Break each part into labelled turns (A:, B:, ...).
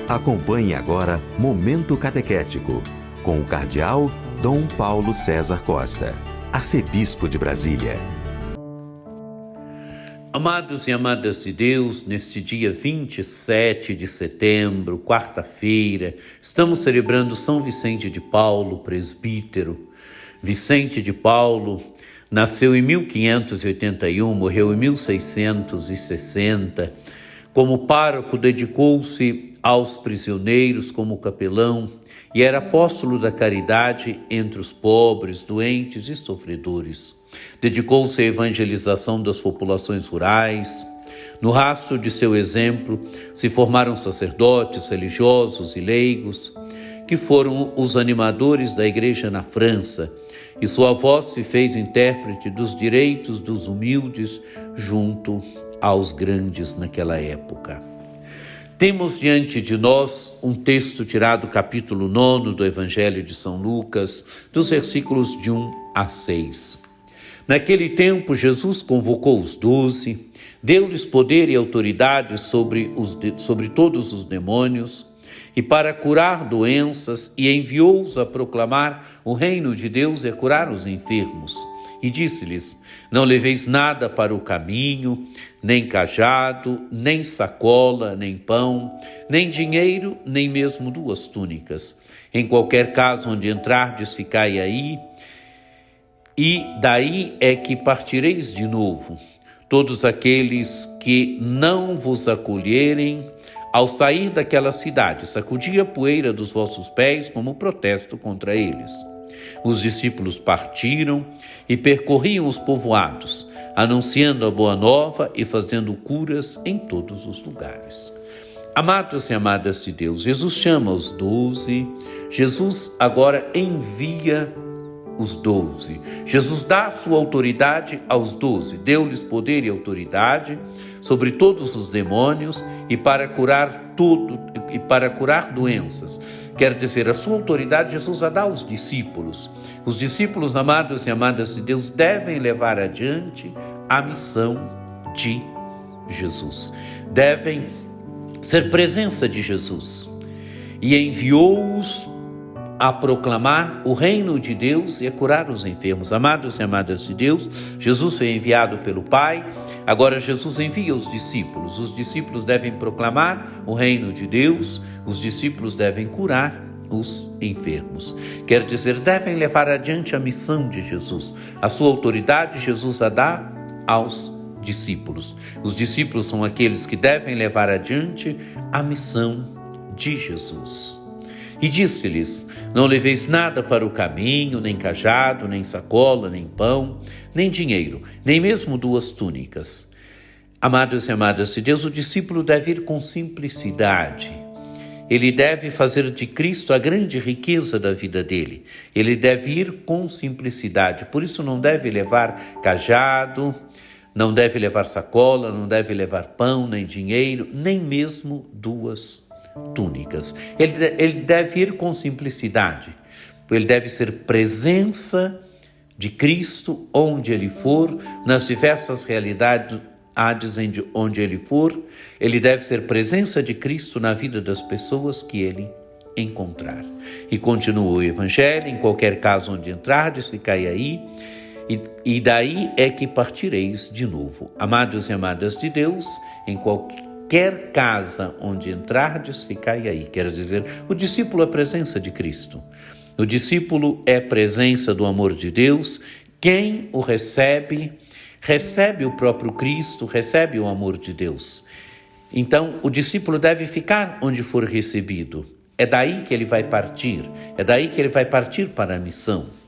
A: Acompanhe agora Momento Catequético, com o Cardeal Dom Paulo César Costa, arcebispo de Brasília.
B: Amados e amadas de Deus, neste dia 27 de setembro, quarta-feira, estamos celebrando São Vicente de Paulo, presbítero. Vicente de Paulo nasceu em 1581, morreu em 1660. Como pároco, dedicou-se aos prisioneiros como capelão e era apóstolo da caridade entre os pobres, doentes e sofredores. Dedicou-se à evangelização das populações rurais. No rastro de seu exemplo se formaram sacerdotes, religiosos e leigos, que foram os animadores da igreja na França, e sua voz se fez intérprete dos direitos dos humildes junto aos grandes naquela época. Temos diante de nós um texto tirado do capítulo 9 do Evangelho de São Lucas, dos versículos de 1 a 6. Naquele tempo, Jesus convocou os 12, deu-lhes poder e autoridade sobre todos os demônios, e para curar doenças, e enviou-os a proclamar o reino de Deus e a curar os enfermos. E disse-lhes: não leveis nada para o caminho, nem cajado, nem sacola, nem pão, nem dinheiro, nem mesmo 2 túnicas. Em qualquer caso onde entrardes, ficai aí, e daí é que partireis de novo. Todos aqueles que não vos acolherem, ao sair daquela cidade, sacudi a poeira dos vossos pés como protesto contra eles. Os discípulos partiram e percorriam os povoados, anunciando a boa nova e fazendo curas em todos os lugares. Amados e amadas de Deus, Jesus chama os 12, Jesus agora envia os 12. Jesus dá a sua autoridade aos 12, deu-lhes poder e autoridade sobre todos os demônios e para curar doenças. Quer dizer, a sua autoridade Jesus a dá aos discípulos. Os discípulos, amados e amadas de Deus, devem levar adiante a missão de Jesus. Devem ser presença de Jesus. E enviou-os a proclamar o reino de Deus e a curar os enfermos. Amados e amadas de Deus, Jesus foi enviado pelo Pai, agora Jesus envia os discípulos. Os discípulos devem proclamar o reino de Deus, os discípulos devem curar os enfermos. Quer dizer, devem levar adiante a missão de Jesus. A sua autoridade Jesus a dá aos discípulos. Os discípulos são aqueles que devem levar adiante a missão de Jesus. E disse-lhes: não leveis nada para o caminho, nem cajado, nem sacola, nem pão, nem dinheiro, nem mesmo 2 túnicas. Amados e amadas de Deus, o discípulo deve ir com simplicidade. Ele deve fazer de Cristo a grande riqueza da vida dele. Ele deve ir com simplicidade. Por isso não deve levar cajado, não deve levar sacola, não deve levar pão, nem dinheiro, nem mesmo 2 túnicas. Ele deve ir com simplicidade. Ele deve ser presença de Cristo onde ele for, nas diversas realidades onde ele for. Ele deve ser presença de Cristo na vida das pessoas que ele encontrar. E continua o Evangelho: em qualquer caso onde entrardes, ficai aí, e daí é que partireis de novo. Amados e amadas de Deus, em qualquer casa onde entrardes, ficai aí. Quer dizer, o discípulo é a presença de Cristo. O discípulo é a presença do amor de Deus. Quem o recebe, recebe o próprio Cristo, recebe o amor de Deus. Então, o discípulo deve ficar onde for recebido. É daí que ele vai partir. É daí que ele vai partir para a missão.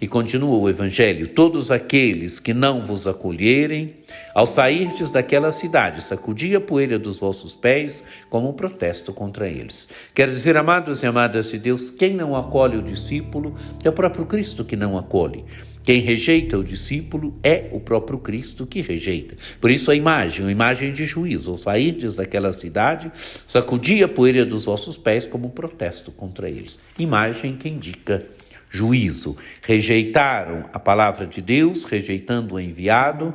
B: E continua o Evangelho: todos aqueles que não vos acolherem, ao sairdes daquela cidade, sacudi a poeira dos vossos pés como protesto contra eles. Quer dizer, amados e amadas de Deus, quem não acolhe o discípulo é o próprio Cristo que não acolhe. Quem rejeita o discípulo é o próprio Cristo que rejeita. Por isso a imagem de juízo: ao sairdes daquela cidade, sacudi a poeira dos vossos pés como protesto contra eles. Imagem que indica juízo. Rejeitaram a palavra de Deus, rejeitando o enviado,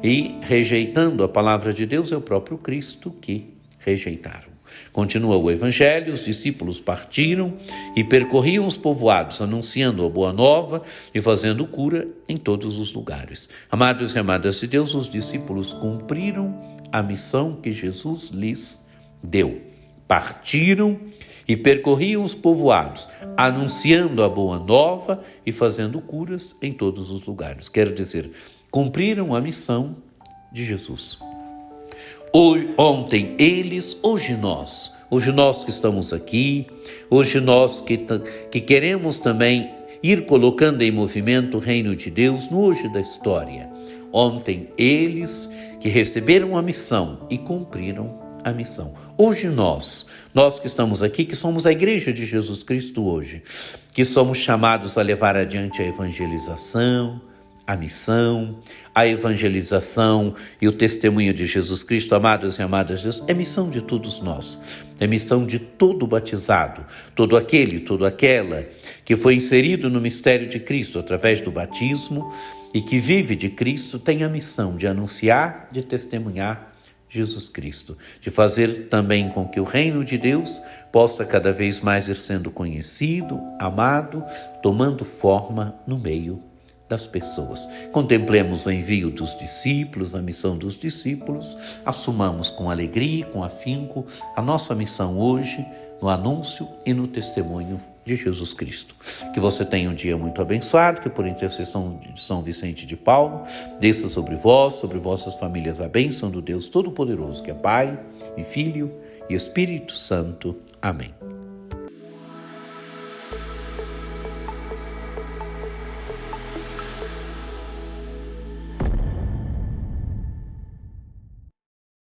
B: e rejeitando a palavra de Deus é o próprio Cristo que rejeitaram. Continua o Evangelho: os discípulos partiram e percorriam os povoados, anunciando a boa nova e fazendo cura em todos os lugares. Amados e amadas de Deus, os discípulos cumpriram a missão que Jesus lhes deu. Partiram e percorriam os povoados, anunciando a boa nova e fazendo curas em todos os lugares. Quero dizer, cumpriram a missão de Jesus. Ontem eles, hoje nós que estamos aqui, hoje nós que queremos também ir colocando em movimento o reino de Deus no hoje da história. Ontem eles que receberam a missão e cumpriram a missão. Hoje nós que estamos aqui, que somos a Igreja de Jesus Cristo hoje, que somos chamados a levar adiante a evangelização, a missão, a evangelização e o testemunho de Jesus Cristo, amados e amadas de Deus, é missão de todos nós, é missão de todo batizado, todo aquele, toda aquela que foi inserido no mistério de Cristo através do batismo e que vive de Cristo, tem a missão de anunciar, de testemunhar Jesus Cristo, de fazer também com que o reino de Deus possa cada vez mais ir sendo conhecido, amado, tomando forma no meio das pessoas. Contemplemos o envio dos discípulos, a missão dos discípulos, assumamos com alegria e com afinco a nossa missão hoje no anúncio e no testemunho de Jesus Cristo. Que você tenha um dia muito abençoado, que por intercessão de São Vicente de Paulo, desça sobre vós, sobre vossas famílias, a bênção do Deus Todo-Poderoso, que é Pai e Filho e Espírito Santo. Amém.